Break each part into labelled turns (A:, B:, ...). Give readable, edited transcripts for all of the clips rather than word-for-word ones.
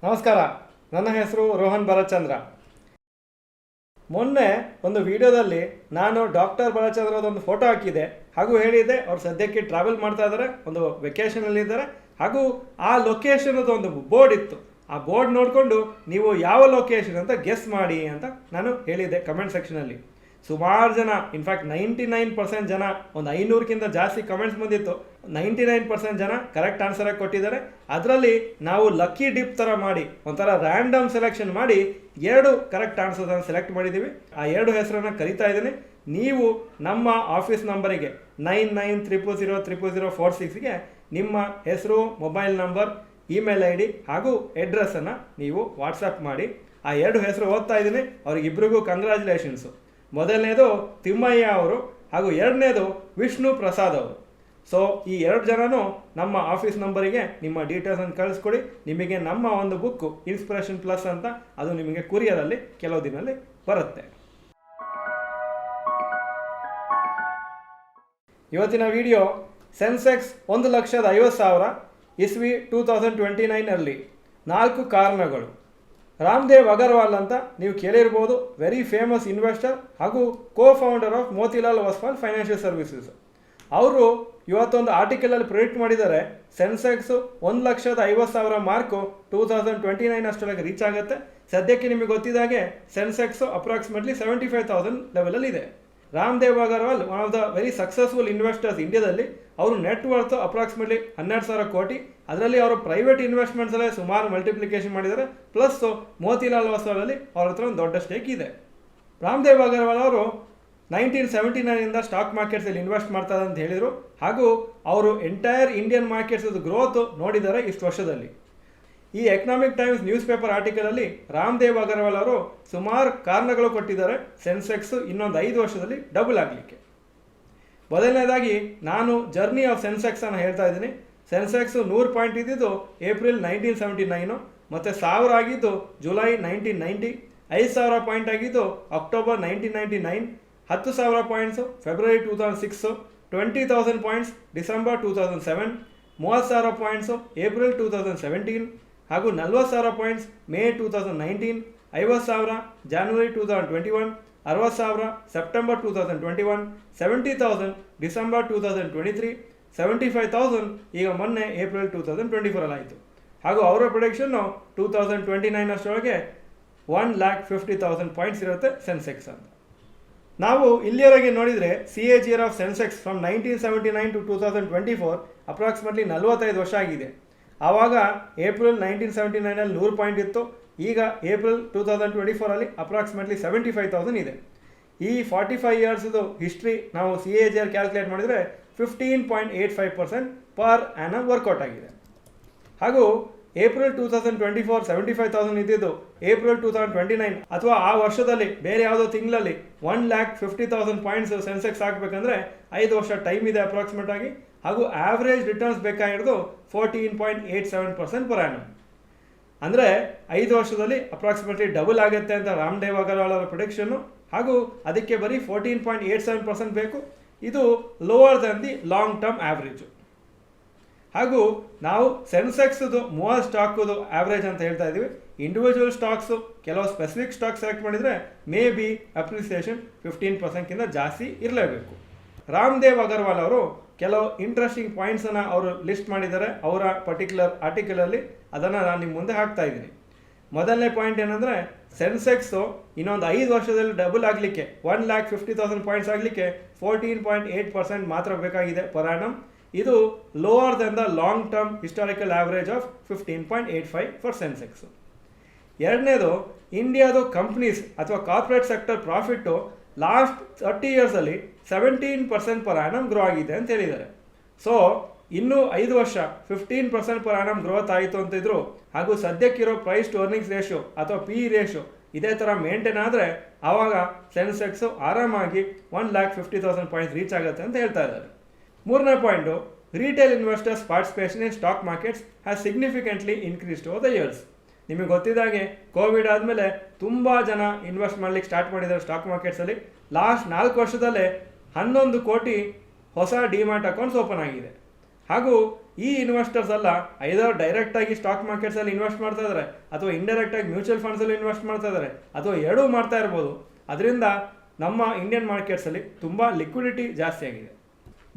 A: ನಮಸ್ಕಾರ, ನನ್ನ ಹೆಸರು ರೋಹನ್ ಭರತ್ಚಂದ್ರ. ಮೊನ್ನೆ ಒಂದು ವಿಡಿಯೋದಲ್ಲಿ ನಾನು ಡಾಕ್ಟರ್ ಭರತ್ಚಂದ್ರದೊಂದು ಫೋಟೋ ಹಾಕಿದೆ ಹಾಗೂ ಹೇಳಿದೆ ಅವ್ರು ಸದ್ಯಕ್ಕೆ ಟ್ರಾವೆಲ್ ಮಾಡ್ತಾ ಇದ್ದಾರೆ, ಒಂದು ವೆಕೇಷನಲ್ಲಿದ್ದಾರೆ. ಹಾಗೂ ಆ ಲೊಕೇಶನದು ಒಂದು ಬೋರ್ಡ್ ಇತ್ತು. ಆ ಬೋರ್ಡ್ ನೋಡಿಕೊಂಡು ನೀವು ಯಾವ ಲೊಕೇಶನ್ ಅಂತ ಗೆಸ್ ಮಾಡಿ ಅಂತ ನಾನು ಹೇಳಿದ್ದೆ ಕಮೆಂಟ್ ಸೆಕ್ಷನಲ್ಲಿ. ಸುಮಾರು ಜನ, ಇನ್ಫ್ಯಾಕ್ಟ್ 99% ಜನ, ಒಂದು 500ಕ್ಕಿಂತ ಜಾಸ್ತಿ ಕಮೆಂಟ್ಸ್ ಬಂದಿತ್ತು. 99% ಜನ ಕರೆಕ್ಟ್ ಆನ್ಸರಾಗಿ ಕೊಟ್ಟಿದ್ದಾರೆ. ಅದರಲ್ಲಿ ನಾವು ಲಕ್ಕಿ ಡಿಪ್ ಥರ ಮಾಡಿ ಒಂಥರ ರ್ಯಾಂಡಮ್ ಸೆಲೆಕ್ಷನ್ ಮಾಡಿ 2 ಕರೆಕ್ಟ್ ಆನ್ಸರ್ಸನ್ನು ಸೆಲೆಕ್ಟ್ ಮಾಡಿದ್ದೀವಿ. ಆ 2 ಹೆಸರನ್ನು ಕರಿತಾ ಇದ್ದೀನಿ. ನೀವು ನಮ್ಮ ಆಫೀಸ್ ನಂಬರಿಗೆ 9900000046ಗೆ ನಿಮ್ಮ ಹೆಸರು, ಮೊಬೈಲ್ ನಂಬರ್, ಇಮೇಲ್ ID ಹಾಗೂ ಅಡ್ರೆಸ್ಸನ್ನು ನೀವು ವಾಟ್ಸಪ್ ಮಾಡಿ. ಆ 2 ಹೆಸರು ಓದ್ತಾ ಇದ್ದೀನಿ. ಅವ್ರಿಗಿಬ್ಬರಿಗೂ ಕಂಗ್ರ್ಯಾಚುಲೇಷನ್ಸು. ಮೊದಲನೇದು ತಿಮ್ಮಯ್ಯ ಅವರು ಹಾಗೂ ಎರಡನೇದು ವಿಷ್ಣು ಪ್ರಸಾದ್ ಅವರು. ಸೊ ಈ 2 ಜನನೂ ನಮ್ಮ ಆಫೀಸ್ ನಂಬರಿಗೆ ನಿಮ್ಮ ಡೀಟೇಲ್ಸನ್ನು ಕಳಿಸ್ಕೊಡಿ. ನಿಮಗೆ ನಮ್ಮ ಒಂದು ಬುಕ್ಕು ಇನ್ಸ್ಪಿರೇಷನ್ ಪ್ಲಸ್ ಅಂತ, ಅದು ನಿಮಗೆ ಕುರಿಯರಲ್ಲಿ ಕೆಲವು ದಿನದಲ್ಲಿ ಬರುತ್ತೆ. ಇವತ್ತಿನ ವಿಡಿಯೋ ಸೆನ್ಸೆಕ್ಸ್ 1,50,000 ಇಸ್ವಿ 2029 4 ಕಾರಣಗಳು. ರಾಮದೇವ್ ಅಗರ್ವಾಲ್ ಅಂತ ನೀವು ಕೇಳಿರ್ಬೋದು. ವೆರಿ ಫೇಮಸ್ ಇನ್ವೆಸ್ಟರ್ ಹಾಗೂ cofounder of Motilal Oswal financial services. ಅವರು ಇವತ್ತೊಂದು ಆರ್ಟಿಕಲಲ್ಲಿ ಪ್ರಿಡಿಕ್ಟ್ ಮಾಡಿದ್ದಾರೆ, ಸೆನ್ಸೆಕ್ಸು 1,50,000 ಮಾರ್ಕು 2029 ಅಷ್ಟರೊಳಗೆ ರೀಚ್ ಆಗುತ್ತೆ. ಸದ್ಯಕ್ಕೆ ನಿಮಗೆ ಗೊತ್ತಿದ್ದಾಗೆ ಸೆನ್ಸೆಕ್ಸು ಅಪ್ರಾಕ್ಸಿಮೇಟ್ಲಿ 75,000 ಲೆವೆಲಲ್ಲಿ ಇದೆ. Ramdev Agarwal one of the very successful investors ಇಂಡಿಯಾದಲ್ಲಿ. ಅವರು ನೆಟ್ ವರ್ತ್ ಅಪ್ರಾಕ್ಸಿಮೇಟ್ಲಿ 12,000 ಕೋಟಿ. ಅದರಲ್ಲಿ ಅವರು ಪ್ರೈವೇಟ್ ಇನ್ವೆಸ್ಟ್ಮೆಂಟ್ಸಲ್ಲೇ ಸುಮಾರು ಮಲ್ಟಿಪ್ಲಿಕೇಶನ್ ಮಾಡಿದ್ದಾರೆ. ಪ್ಲಸ್ ಮೋತಿಲಾಲ್ ಒಸ್ವಾಲಲ್ಲಿ ಅವ್ರ ಹತ್ರ ಒಂದು ದೊಡ್ಡ ಸ್ಟೇಕ್ ಇದೆ. ರಾಮದೇವ್ ಅಗರ್ವಾಲ್ ಅವರು 1979 ಸ್ಟಾಕ್ ಮಾರ್ಕೆಟ್ಸಲ್ಲಿ ಇನ್ವೆಸ್ಟ್ ಮಾಡ್ತಾರೆ ಅಂತ ಹೇಳಿದರು. ಹಾಗೂ ಅವರು ಎಂಟೈರ್ ಇಂಡಿಯನ್ ಮಾರ್ಕೆಟ್ಸ್ ಗ್ರೋತ್ ನೋಡಿದ್ದಾರೆ ಇಷ್ಟು ವರ್ಷದಲ್ಲಿ. ಈ ಎಕನಾಮಿಕ್ ಟೈಮ್ಸ್ ನ್ಯೂಸ್ ಪೇಪರ್ ಆರ್ಟಿಕಲಲ್ಲಿ ರಾಮದೇವ್ ಅಗರ್ವಾಲ್ ಅವರು ಸುಮಾರು ಕಾರಣಗಳು ಕೊಟ್ಟಿದ್ದಾರೆ ಸೆನ್ಸೆಕ್ಸು ಇನ್ನೊಂದು 5 ವರ್ಷದಲ್ಲಿ ಡಬಲ್ ಆಗಲಿಕ್ಕೆ. ಮೊದಲನೇದಾಗಿ ನಾನು ಜರ್ನಿ ಆಫ್ ಸೆನ್ಸೆಕ್ಸ್ ಅನ್ನು ಹೇಳ್ತಾ ಇದ್ದೀನಿ. ಸೆನ್ಸೆಕ್ಸು 100 ಪಾಯಿಂಟ್ ಇದ್ದಿದ್ದು ಏಪ್ರಿಲ್ 1979, ಮತ್ತು 1000 ಆಗಿದ್ದು ಜುಲೈ 1990, 5,000 ಪಾಯಿಂಟ್ ಆಗಿದ್ದು October 1999, 10,000 points February 2006, 20,000 points December 2007, 30,000 points April 2017, ಹಾಗೂ 40,000 points May 2019, 50,000 January 2021, 60,000 September 2021, 70,000 December 2023, 75,000 ಈಗ ಮೊನ್ನೆ ಏಪ್ರಿಲ್ 2024 ಆಯಿತು. ಹಾಗೂ ಅವರ ಪ್ರೊಡಿಕ್ಷನ್ನು 2029 ಅಷ್ಟರೊಳಗೆ 1,50,000 ಪಾಯಿಂಟ್ಸ್ ಇರುತ್ತೆ ಸೆನ್ಸೆಕ್ಸ್ ಅಂತ. ನಾವು ಇಲ್ಲಿಯವರೆಗೆ ನೋಡಿದರೆ CAGR of Sensex from 1979 to 2024 approximately 45 ವರ್ಷ ಆಗಿದೆ. ಆವಾಗ ಏಪ್ರಿಲ್ 1979 100 ಪಾಯಿಂಟ್ ಇತ್ತು. ಈಗ ಏಪ್ರಿಲ್ 2024 ಅಪ್ರಾಕ್ಸಿಮೇಟ್ಲಿ 75,000 ಇದೆ. ಈ 45 ಇಯರ್ಸ್ದು ಹಿಸ್ಟ್ರಿ ನಾವು CAGR ಕ್ಯಾಲ್ಕುಲೇಟ್ ಮಾಡಿದರೆ 15.85% ಪರ್ ಆ್ಯನಮ್ ವರ್ಕೌಟ್ ಆಗಿದೆ. ಹಾಗೂ ಏಪ್ರಿಲ್ 2024 75,000 ಇದ್ದಿದ್ದು ಏಪ್ರಿಲ್ 2029 ಅಥವಾ ಆ ವರ್ಷದಲ್ಲಿ ಬೇರೆ ಯಾವುದೋ ತಿಂಗಳಲ್ಲಿ 1,50,000 ಪಾಯಿಂಟ್ಸ್ ಸೆನ್ಸೆಕ್ಸ್ ಹಾಕಬೇಕಂದ್ರೆ 5 ವರ್ಷ ಟೈಮ್ ಇದೆ ಅಪ್ರಾಕ್ಸಿಮೇಟ್ ಆಗಿ. ಹಾಗೂ ಆವ್ರೇಜ್ ರಿಟರ್ನ್ಸ್ ಬೇಕಾಗಿರೋದು 14.87% ಪರ್ ಆ್ಯನಮ್. ಅಂದರೆ 5 ವರ್ಷದಲ್ಲಿ ಅಪ್ರಾಕ್ಸಿಮೇಟ್ಲಿ ಡಬಲ್ ಆಗುತ್ತೆ ಅಂತ ರಾಮದೇವ್ ಅಗರ್ವಾಲ್ ಅವರ ಪ್ರೊಡಿಕ್ಷನ್ನು. ಹಾಗೂ ಅದಕ್ಕೆ ಬರೀ 14.87% ಬೇಕು. ಇದು lower Dhan the long term average. ಹಾಗೂ ನಾವು ಸೆನ್ಸೆಕ್ಸ್ದು 30 ಸ್ಟಾಕ್ದು ಆವ್ರೇಜ್ ಅಂತ ಹೇಳ್ತಾ ಇದ್ದೀವಿ. ಇಂಡಿವಿಜುವಲ್ ಸ್ಟಾಕ್ಸು ಕೆಲವು ಸ್ಪೆಸಿಫಿಕ್ ಸ್ಟಾಕ್ ಸೆಲೆಕ್ಟ್ ಮಾಡಿದರೆ ಮೇ ಬಿ ಅಪ್ರಿಸಿಯೇಷನ್ 15%ಕ್ಕಿಂತ ಜಾಸ್ತಿ ಇರಲೇಬೇಕು. ರಾಮದೇವ್ ಅಗರ್ವಾಲ್ ಅವರು ಕೆಲವು ಇಂಟ್ರೆಸ್ಟಿಂಗ್ ಪಾಯಿಂಟ್ಸನ್ನು ಅವರು ಲಿಸ್ಟ್ ಮಾಡಿದ್ದಾರೆ ಅವರ ಪರ್ಟಿಕ್ಯುಲರ್ ಆರ್ಟಿಕಲಲ್ಲಿ. ಅದನ್ನು ನಾನು ನಿಮ್ಮ ಮುಂದೆ ಹಾಕ್ತಾ ಇದ್ದೀನಿ. ಮೊದಲನೇ ಪಾಯಿಂಟ್ ಏನಂದರೆ, ಸೆನ್ಸೆಕ್ಸು ಇನ್ನೊಂದು 5 ವರ್ಷದಲ್ಲಿ ಡಬಲ್ ಆಗಲಿಕ್ಕೆ 1,50,000 ಪಾಯಿಂಟ್ಸ್ ಆಗಲಿಕ್ಕೆ 14.8% ಮಾತ್ರ ಬೇಕಾಗಿದೆ ಪರ್ ಆ್ಯನಮ್. ಇದು lower than the long term historical average of 15.85 for Sensex. ಎರಡನೇದು, ಇಂಡಿಯಾದು ಕಂಪ್ನೀಸ್ ಅಥವಾ ಕಾರ್ಪೊರೇಟ್ ಸೆಕ್ಟರ್ ಪ್ರಾಫಿಟ್ಟು ಲಾಸ್ಟ್ 30 ಇಯರ್ಸಲ್ಲಿ 17% ಪರ್ ಆ್ಯನಮ್ ಗ್ರೋ ಆಗಿದೆ ಅಂತ ಹೇಳಿದ್ದಾರೆ. ಸೊ ಇನ್ನೂ 5 ವರ್ಷ 15% ಪರ್ ಆ್ಯನಮ್ ಗ್ರೋತ್ ಆಯಿತು ಅಂತಿದ್ರು. ಹಾಗೂ ಸದ್ಯಕ್ಕಿರೋ ಪ್ರೈಸ್ ಟು ಅರ್ನಿಂಗ್ಸ್ ರೇಷಿಯೋ ಅಥವಾ PE ರೇಷಿಯೋ ಇದೇ ಥರ ಮೇಂಟೈನ್ ಆದರೆ ಆವಾಗ ಸೆನ್ಸೆಕ್ಸು ಆರಾಮಾಗಿ 1,50,000 ಪಾಯಿಂಟ್ಸ್ ರೀಚ್ ಆಗುತ್ತೆ ಅಂತ ಹೇಳ್ತಾ ಇದ್ದಾರೆ. ಮೂರನೇ point, retail investors participation in stock markets has significantly increased over the years. ನಿಮಗೆ ಗೊತ್ತಿದ್ದಾಗೆ ಕೋವಿಡ್ ಆದಮೇಲೆ ತುಂಬ ಜನ ಇನ್ವೆಸ್ಟ್ ಮಾಡಲಿಕ್ಕೆ ಸ್ಟಾರ್ಟ್ ಮಾಡಿದ್ದಾರೆ ಸ್ಟಾಕ್ ಮಾರ್ಕೆಟ್ಸಲ್ಲಿ. ಲಾಸ್ಟ್ 4 ವರ್ಷದಲ್ಲೇ 11 ಕೋಟಿ ಹೊಸ ಡಿಮ್ಯಾಟ್ ಅಕೌಂಟ್ಸ್ ಓಪನ್ ಆಗಿದೆ. ಹಾಗೂ ಈ ಇನ್ವೆಸ್ಟರ್ಸ್ ಎಲ್ಲ ಐದರ್ ಡೈರೆಕ್ಟಾಗಿ ಸ್ಟಾಕ್ ಮಾರ್ಕೆಟ್ಸಲ್ಲಿ ಇನ್ವೆಸ್ಟ್ ಮಾಡ್ತಾ ಇದ್ದಾರೆ ಅಥವಾ ಇಂಡೈರೆಕ್ಟಾಗಿ ಮ್ಯೂಚುವಲ್ ಫಂಡ್ಸಲ್ಲಿ ಇನ್ವೆಸ್ಟ್ ಮಾಡ್ತಾ ಇದ್ದಾರೆ ಅಥವಾ ಎರಡೂ ಮಾಡ್ತಾ ಇರ್ಬೋದು. ಅದರಿಂದ ನಮ್ಮ ಇಂಡಿಯನ್ ಮಾರ್ಕೆಟ್ಸಲ್ಲಿ ತುಂಬ ಲಿಕ್ವಿಡಿಟಿ ಜಾಸ್ತಿ ಆಗಿದೆ.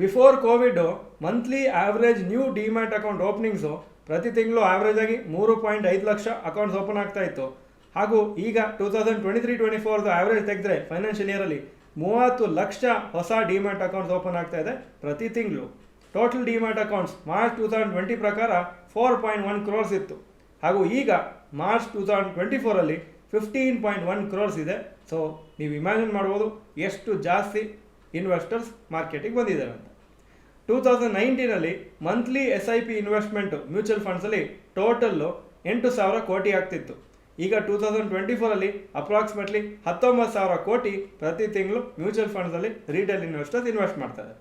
A: Before Covid monthly average new demat account openings ಪ್ರತಿ ತಿಂಗಳು ಆವ್ರೇಜ್ ಆಗಿ 3.5 ಲಕ್ಷ ಅಕೌಂಟ್ಸ್ ಓಪನ್ ಆಗ್ತಾ ಇತ್ತು. ಹಾಗೂ ಈಗ 2023-24 ಆವ್ರೇಜ್ ತೆಗೆದ್ರೆ ಫೈನಾನ್ಷಿಯಲ್ ಇಯರಲ್ಲಿ 30 ಲಕ್ಷ ಹೊಸ ಡಿಮ್ಯಾಟ್ ಅಕೌಂಟ್ಸ್ ಓಪನ್ ಆಗ್ತಾ ಇದೆ ಪ್ರತಿ ತಿಂಗಳು. ಟೋಟಲ್ ಡಿಮ್ಯಾಟ್ ಅಕೌಂಟ್ಸ್ ಮಾರ್ಚ್ 2020 ಪ್ರಕಾರ 4.1 crores ಇತ್ತು. ಹಾಗೂ ಈಗ ಮಾರ್ಚ್ 2024 15.1 crores ಇದೆ. ಸೊ ನೀವು ಇಮ್ಯಾಜಿನ್ ಮಾಡ್ಬೋದು ಎಷ್ಟು ಜಾಸ್ತಿ ಇನ್ವೆಸ್ಟರ್ಸ್ ಮಾರ್ಕೆಟಿಗೆ ಬಂದಿದ್ದಾರೆ ಅಂತ. 2019 ಮಂತ್ಲಿ SIP ಇನ್ವೆಸ್ಟ್ಮೆಂಟು ಮ್ಯೂಚುವಲ್ ಫಂಡ್ಸಲ್ಲಿ ಟೋಟಲ್ಲು 8,000 ಕೋಟಿ ಆಗ್ತಿತ್ತು. ಈಗ 2024 ಅಪ್ರಾಕ್ಸಿಮೇಟ್ಲಿ 19,000 ಕೋಟಿ ಪ್ರತಿ ತಿಂಗಳು ಮ್ಯೂಚುವಲ್ ಫಂಡ್ಸಲ್ಲಿ ರಿಟೇಲ್ ಇನ್ವೆಸ್ಟರ್ಸ್ ಇನ್ವೆಸ್ಟ್ ಮಾಡ್ತಾರೆ.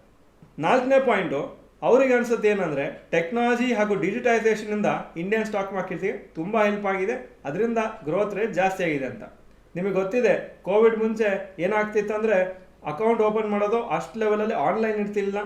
A: 4ನೇ ಪಾಯಿಂಟು, ಅವ್ರಿಗೆ ಅನ್ಸುತ್ತೆ ಏನಂದರೆ ಟೆಕ್ನಾಲಜಿ ಹಾಗೂ ಡಿಜಿಟೈಸೇಷನಿಂದ ಇಂಡಿಯನ್ ಸ್ಟಾಕ್ ಮಾರ್ಕೆಟ್ಗೆ ತುಂಬ ಹೆಲ್ಪ್ ಆಗಿದೆ, ಅದರಿಂದ ಗ್ರೋತ್ ರೇಟ್ ಜಾಸ್ತಿ ಆಗಿದೆ ಅಂತ. ನಿಮಗೆ ಗೊತ್ತಿದೆ, ಕೋವಿಡ್ ಮುಂಚೆ ಏನಾಗ್ತಿತ್ತು ಅಂದರೆ ಅಕೌಂಟ್ ಓಪನ್ ಮಾಡೋದು ಅಷ್ಟು ಲೆವೆಲಲ್ಲಿ ಆನ್ಲೈನ್ ಇರ್ತಿಲ್ಲ.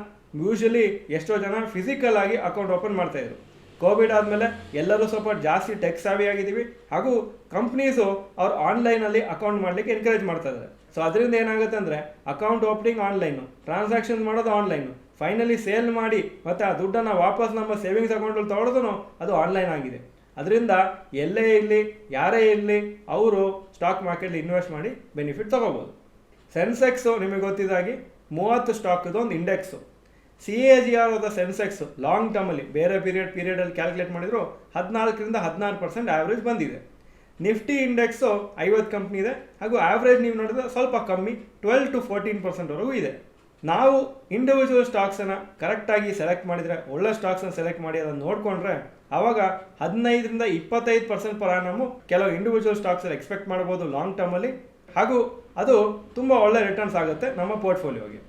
A: ಯೂಶಲಿ ಎಷ್ಟೋ ಜನ ಫಿಸಿಕಲ್ ಆಗಿ ಅಕೌಂಟ್ ಓಪನ್ ಮಾಡ್ತಾಯಿದ್ರು. ಕೋವಿಡ್ ಆದಮೇಲೆ ಎಲ್ಲರೂ ಸ್ವಲ್ಪ ಜಾಸ್ತಿ ಟೆಕ್ ಸಾವಿ ಆಗಿದ್ದೀವಿ, ಹಾಗೂ ಕಂಪ್ನೀಸು ಅವ್ರು ಆನ್ಲೈನಲ್ಲಿ ಅಕೌಂಟ್ ಮಾಡಲಿಕ್ಕೆ ಎನ್ಕರೇಜ್ ಮಾಡ್ತಾ ಇದ್ದಾರೆ. ಸೊ ಅದರಿಂದ ಏನಾಗುತ್ತೆ ಅಂದರೆ ಅಕೌಂಟ್ ಓಪನಿಂಗ್ ಆನ್ಲೈನು, ಟ್ರಾನ್ಸಾಕ್ಷನ್ ಮಾಡೋದು ಆನ್ಲೈನು, ಫೈನಲಿ ಸೇಲ್ ಮಾಡಿ ಮತ್ತು ಆ ದುಡ್ಡನ್ನು ವಾಪಸ್ ನಮ್ಮ ಸೇವಿಂಗ್ಸ್ ಅಕೌಂಟಲ್ಲಿ ತೊಗೊಳೋದು ಅದು ಆನ್ಲೈನ್ ಆಗಿದೆ. ಅದರಿಂದ ಎಲ್ಲೇ ಇರಲಿ ಯಾರೇ ಇರಲಿ ಅವರು ಸ್ಟಾಕ್ ಮಾರ್ಕೆಟಲ್ಲಿ ಇನ್ವೆಸ್ಟ್ ಮಾಡಿ ಬೆನಿಫಿಟ್ ತೊಗೋಬೋದು. ಸೆನ್ಸೆಕ್ಸು ನಿಮಗೆ ಗೊತ್ತಿದ್ದಾಗಿ 30 ಸ್ಟಾಕ್ದು ಒಂದು ಇಂಡೆಕ್ಸು. CAGR ಆದ ಸೆನ್ಸೆಕ್ಸ್ ಲಾಂಗ್ ಟರ್ಮಲ್ಲಿ ಬೇರೆ ಪೀರಿಯಡಲ್ಲಿ ಕ್ಯಾಲ್ಕುಲೇಟ್ ಮಾಡಿದ್ರು 14% ಆವ್ರೇಜ್ ಬಂದಿದೆ. ನಿಫ್ಟಿ ಇಂಡೆಕ್ಸು 50 ಕಂಪ್ನಿ ಇದೆ, ಹಾಗೂ ಆವ್ರೇಜ್ ನೀವು ನೋಡಿದ್ರೆ ಸ್ವಲ್ಪ ಕಮ್ಮಿ 12 to 14% ಇದೆ. ನಾವು ಇಂಡಿವಿಜುವಲ್ ಸ್ಟಾಕ್ಸನ್ನು ಕರೆಕ್ಟಾಗಿ ಸೆಲೆಕ್ಟ್ ಮಾಡಿದರೆ, ಒಳ್ಳೆ ಸ್ಟಾಕ್ಸನ್ನು ಸೆಲೆಕ್ಟ್ ಮಾಡಿ ಅದನ್ನು ನೋಡಿಕೊಂಡ್ರೆ ಆವಾಗ 15-25% ಪರ್ ಆನಮ್ಮು ಕೆಲವು ಇಂಡಿವಿಜುವಲ್ ಸ್ಟಾಕ್ಸಲ್ಲಿ ಎಕ್ಸ್ಪೆಕ್ಟ್ ಮಾಡ್ಬೋದು ಲಾಂಗ್ ಟರ್ಮಲ್ಲಿ, ಹಾಗೂ ಅದು ತುಂಬ ಒಳ್ಳೆ ರಿಟರ್ನ್ಸ್ ಆಗುತ್ತೆ ನಮ್ಮ ಪೋರ್ಟ್ಫೋಲಿಯೋಗೆ.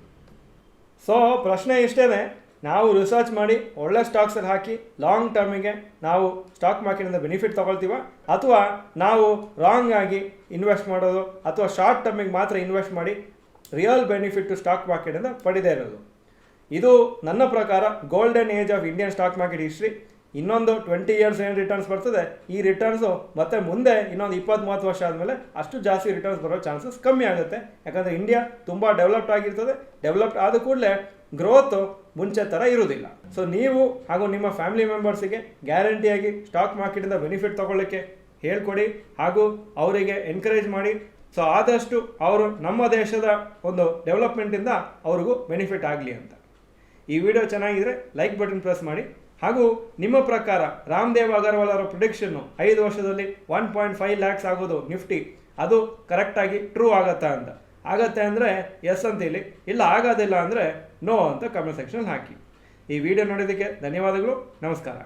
A: ಸೊ ಪ್ರಶ್ನೆ ಇಷ್ಟೇ, ನಾವು ರಿಸರ್ಚ್ ಮಾಡಿ ಒಳ್ಳೆ ಸ್ಟಾಕ್ಸಲ್ಲಿ ಹಾಕಿ ಲಾಂಗ್ ಟರ್ಮಿಗೆ ನಾವು ಸ್ಟಾಕ್ ಮಾರ್ಕೆಟಿಂದ ಬೆನಿಫಿಟ್ ತೊಗೊಳ್ತೀವ, ಅಥವಾ ನಾವು ರಾಂಗ್ ಆಗಿ ಇನ್ವೆಸ್ಟ್ ಮಾಡೋದು, ಅಥವಾ ಶಾರ್ಟ್ ಟರ್ಮಿಗೆ ಮಾತ್ರ ಇನ್ವೆಸ್ಟ್ ಮಾಡಿ ರಿಯಲ್ ಬೆನಿಫಿಟ್ ಸ್ಟಾಕ್ ಮಾರ್ಕೆಟಿಂದ ಪಡೆದೇ ಇರೋದು. ಇದು ನನ್ನ ಪ್ರಕಾರ golden age of Indian stock market history. ಇನ್ನೊಂದು 20 years ಏನು ರಿಟರ್ನ್ಸ್ ಬರ್ತದೆ, ಈ ರಿಟರ್ನ್ಸು ಮತ್ತೆ ಮುಂದೆ ಇನ್ನೊಂದು 20-30 ವರ್ಷ ಆದಮೇಲೆ ಅಷ್ಟು ಜಾಸ್ತಿ ರಿಟರ್ನ್ಸ್ ಬರೋ ಚಾನ್ಸಸ್ ಕಮ್ಮಿ ಆಗುತ್ತೆ. ಯಾಕಂದರೆ ಇಂಡಿಯಾ ತುಂಬ ಡೆವಲಪ್ಡ್ ಆಗಿರ್ತದೆ. ಡೆವಲಪ್ಡ್ ಆದ ಕೂಡಲೇ ಗ್ರೋತು ಮುಂಚೆ ಥರ ಇರೋದಿಲ್ಲ. ಸೊ ನೀವು ಹಾಗೂ ನಿಮ್ಮ ಫ್ಯಾಮಿಲಿ ಮೆಂಬರ್ಸಿಗೆ ಗ್ಯಾರಂಟಿಯಾಗಿ ಸ್ಟಾಕ್ ಮಾರ್ಕೆಟಿಂದ ಬೆನಿಫಿಟ್ ತೊಗೊಳ್ಳೋಕ್ಕೆ ಹೇಳ್ಕೊಡಿ, ಹಾಗೂ ಅವರಿಗೆ ಎನ್ಕರೇಜ್ ಮಾಡಿ. ಸೊ ಆದಷ್ಟು ಅವರು ನಮ್ಮ ದೇಶದ ಒಂದು ಡೆವಲಪ್ಮೆಂಟಿಂದ ಅವ್ರಿಗೂ ಬೆನಿಫಿಟ್ ಆಗಲಿ ಅಂತ. ಈ ವಿಡಿಯೋ ಚೆನ್ನಾಗಿದ್ರೆ ಲೈಕ್ ಬಟನ್ ಪ್ರೆಸ್ ಮಾಡಿ, ಹಾಗೂ ನಿಮ್ಮ ಪ್ರಕಾರ ರಾಮದೇವ್ ಅಗರ್ವಾಲ್ ಅವರ ಪ್ರಿಡಿಕ್ಷನ್ನು 5 ವರ್ಷದಲ್ಲಿ 1.5 lakhs ಆಗೋದು ನಿಫ್ಟಿ, ಅದು ಕರೆಕ್ಟಾಗಿ ಟ್ರೂ ಆಗತ್ತಾ ಅಂತ. ಆಗತ್ತೆ ಅಂದರೆ ಎಸ್ ಅಂತ ಹೇಳಿ, ಇಲ್ಲ ಆಗೋದಿಲ್ಲ ಅಂದರೆ ನೋ ಅಂತ ಕಮೆಂಟ್ ಸೆಕ್ಷನ್ ಹಾಕಿ. ಈ ವಿಡಿಯೋ ನೋಡೋದಕ್ಕೆ ಧನ್ಯವಾದಗಳು. ನಮಸ್ಕಾರ.